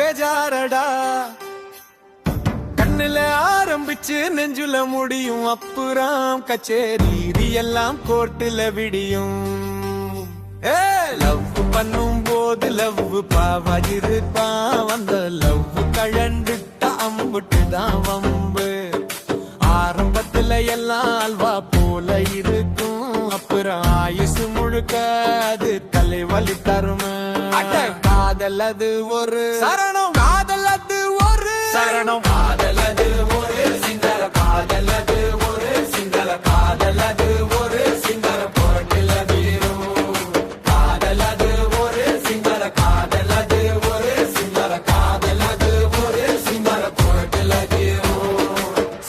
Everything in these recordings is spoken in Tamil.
பேஜாரடா. கண்ணுல ஆரம்பிச்சு நெஞ்சுல முடியும், அப்புறம் கச்சேரி எல்லாம் கோர்ட்டுல விடியும். லவ் பண்ணும் போது லவ் பாவாயிருப்பான், வந்த லவ் கழண்டுட்டா அம்புட்டுதான் வம்பு. ஆரம்பத்துல எல்லாம் அல்வா போல இருக்கும், அப்புறம் ஆயுசு முழுக்க அது தலைவலி தரும. காதல் அது ஒரு சரணம், காதல் அது ஒரு சரணம், காதல் அது ஒரு சிங்கள, காதல் அது ஒரு சிங்கள, காதல் அது ஒரு சிங்கள போட்டில வீரும். காதல் அது ஒரு சிங்கள, காதல் அது ஒரு சிங்கள, காதல் அது ஒரு சிங்கள போட்டில வீரும்.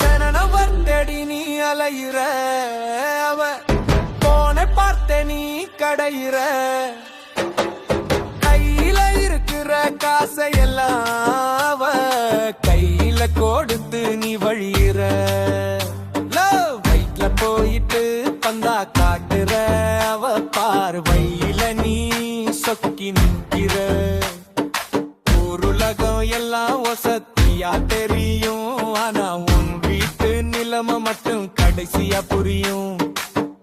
சரணவர் தேடி நீ அலையிற, அவ போனை பார்த்த நீ கடையிற. காசையெல்லாம் அவ கையில கொடுத்து நீ வழியிற. வயிற்றுல போயிட்டு பந்தா காட்டுற, அவ பார்வையில நீ சொக்கி நிற்கிற. ஊருலகம் எல்லாம் வசதியா தெரியும், ஆனா உன் வீட்டு நிலைமை மட்டும் கடைசியா புரியும்.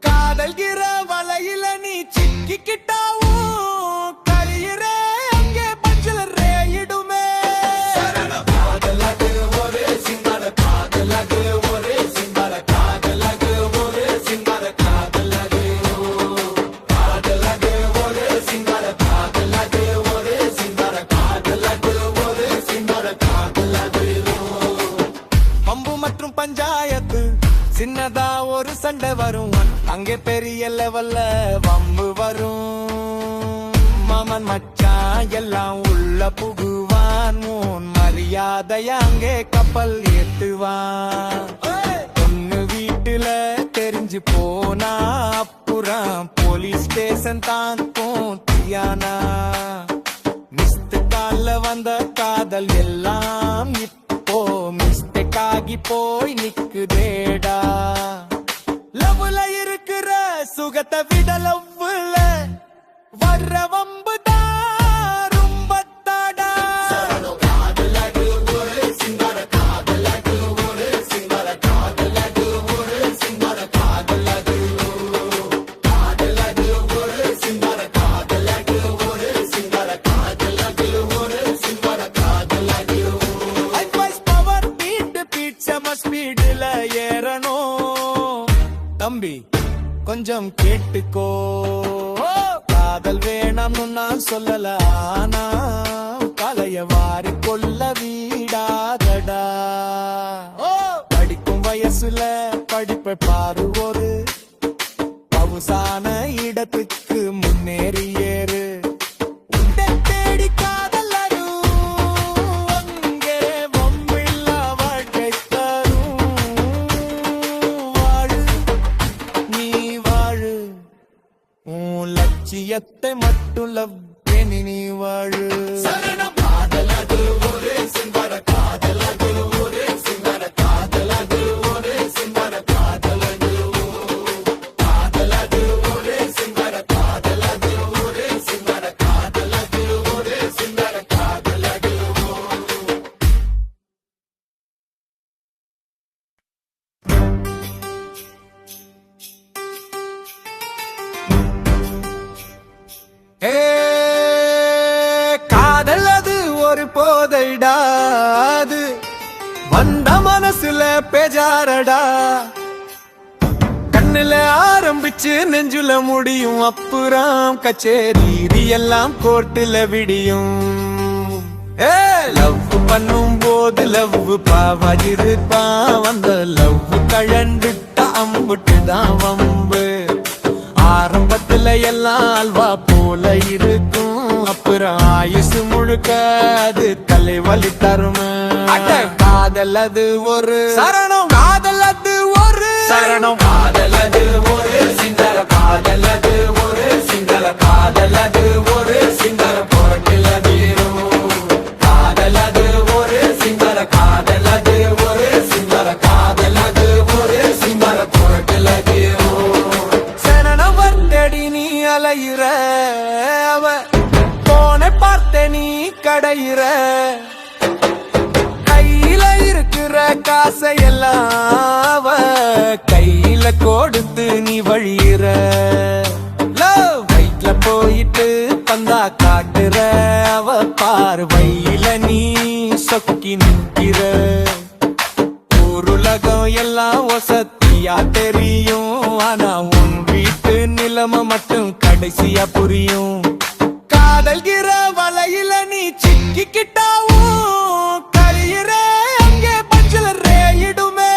காதல்கிற வலையில நீ சிக்கிக்கிட்டாவும் கரையிற. பஞ்சாயத்து சின்னதா ஒரு சண்டை வரும், அங்கே பெரிய லெவல்ல வம்பு வரும். மாமன் மச்சான் எல்லாம் உள்ள புகுவான், உன் மரியாதைய அங்கே கப்பல் ஏத்துவான். பொண்ணு வீட்டுல தெரிஞ்சு போனா அப்புறம் போலீஸ் ஸ்டேஷன் தான் போத்தியானா. மிஸ்து கால வந்த காதல் எல்லாம் மிஸ்டேக் ஆகி போய் நிக்குதேடா. லவ்ல இருக்கிற சுகத்தை விட லவ்ல வர்ற வம்பு தான் ரொம்ப தாடா. காதல் அது ஒரு சிங்கார, காதல் அது ஒரு சிங்கார, காதல் அது ஒரு சிங்கார, காதல் அது, காதல் அது ஒரு சிங்கார, காதல் அது ஒரு சிங்கார, காதல் அது ஒரு சிங்கார, காதல் அது. ஸ்பீடுல ஏறணும் தம்பி, கொஞ்சம் கேட்டுக்கோ. காதல் வேணும்னு நான் சொல்லல, ஆனா கலைய வாரி கொள்ள வீடாதடா. படிக்கும் வயசுல படிப்பை பாரு, ஒரு பவுசான இடத்துக்கு முன்னேறி ஏறு. தேடி காதல் லட்சியத்தை மட்டும் லவ்வேனி நீ வாழு. காதல் அது ஒரு சிங்கார, காதல் அது ஒரு சிங்கார, காதல் அது ஒரு சிங்கார, காதல் அது, காதல் அது ஒரு சிங்கார, காதல் அது ஒரு சிங்கார, காதல் அது ஒரு சிங்கார, காதல் அது. காதல் அது ஒரு போதைடா, அது வந்த மனசுல பேஜாரடா. கண்ணுல ஆரம்பிச்சு நெஞ்சுல முடியும், அப்புறம் கச்சேரி எல்லாம் கோர்ட்டுல விடியும். லவ் பண்ணும் போது லவ் பாவாயிருப்பான், வந்த லவ் கழண்டுட்டா அம்புட்டுதான் வம்பு. ஆரம்பத்துல எல்லாம் அல்வா போல இருக்கும், அப்புறம் ஆயுசு முழுக்க அது தலைவலி தரும. காதல் அது ஒரு சரணம், காதல் அது ஒரு சரணம், காதல் அது ஒரு சிங்கள, காதல் அது ஒரு சிங்கள, காதல் அது ஒரு சிங்கள போட்டில வீரும். காதல் அது ஒரு சிங்கள, காதல் அது ஒரு சிங்கள, காதல் அது ஒரு சிங்கள போட்டில வீரும். சரணவர் தேடி நீ அலையிற, அவ போனை பார்த்த நீ கடை அலையிற கையில இருக்கிற காசையெல்லாம் அவ கையில கொடுத்து நீ வழியிற வயிற்றுல போயிட்டு பந்தா காட்டுற அவ பார்வையில நீ சொக்கி நிற்கிற உலகம் எல்லாம் வசதியா தெரியும் ஆனா உன் வீட்டு நிலைமை மட்டும் கடைசியா புரியும் காதல்கிற வலையில நீ சிக்கிக்கிட்டாவும் கழியிற அங்கே பஞ்சல ரேயிடுமே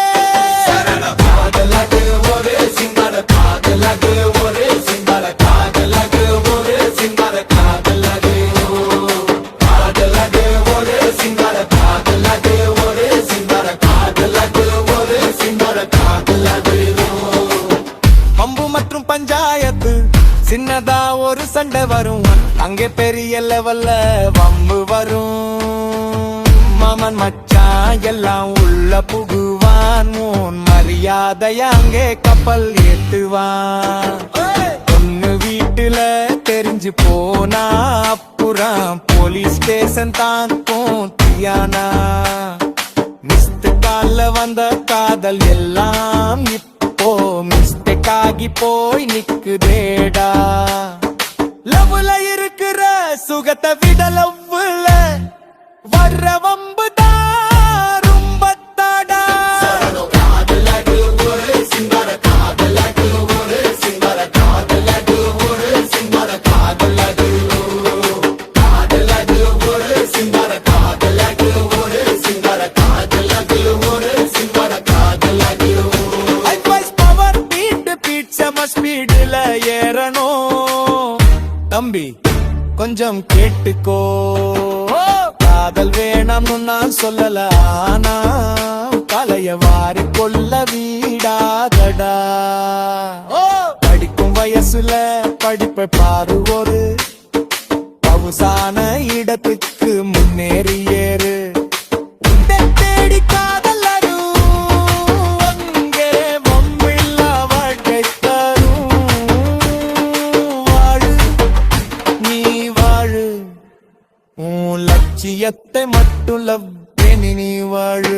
காதலகு ஒரே சிங்கார காதலகு ஒரே சிங்கார காதலகு ஒரே சிங்கார காதலகு காதலகு ஒரே சிங்கார காதலகு ஒரே சிங்கார காதலகு ஒரே சிங்கார காதலகு பம்பு மற்றும் பஞ்சாயத்து சின்னதா ஒரு சண்டை வரும் அங்கே பெரிய லெவல்ல வம்பு வரும் மாமன் மச்சான் எல்லாம் உள்ள புகுவான் உன் மரியாதைய அங்கே கப்பல் ஏத்துவான் பொண்ணு வீட்டுல தெரிஞ்சு போனா அப்புறம் போலீஸ் ஸ்டேஷன் தான் போத்தியானா மிஸ்டு கால்ல வந்த காதல் எல்லாம் இப்போ மிஸ்டேக் ஆகி போய் நிக்குதேடா லவ்ல இருக்கிற சுகத்தை விட லவ்ல வர்ற வம்பு தான் ரொம்ப தாடா காதலகு ஒரே சிங்கார காதலகு ஒரே சிங்கார காதலகு ஒரே சிங்கார காதலகு காதலகு ஒரே சிங்கார காதலகு ஒரே சிங்கார காதலகு ஒரே சிங்கார காதலகு பவர் பீட் பீட் செம ஸ்பீடுல ஏறணும் தம்பி கொஞ்சம் கேட்டுக்கோ காதல் வேணாம்னு நான் சொல்லல ஆனா கலைய வாரி கொள்ள வீடாதடா படிக்கும் வயசுல படிப்பை பாரு ஒரு பவுசான இடத்துக்கு முன்னேறி ஏறு தேடி காதல் அங்கே வம்பில்லா வாழ்க்கை தரும் வாழு நீ வாழு உன் லட்சியத்தை மட்டும் லவ் நீ வாழு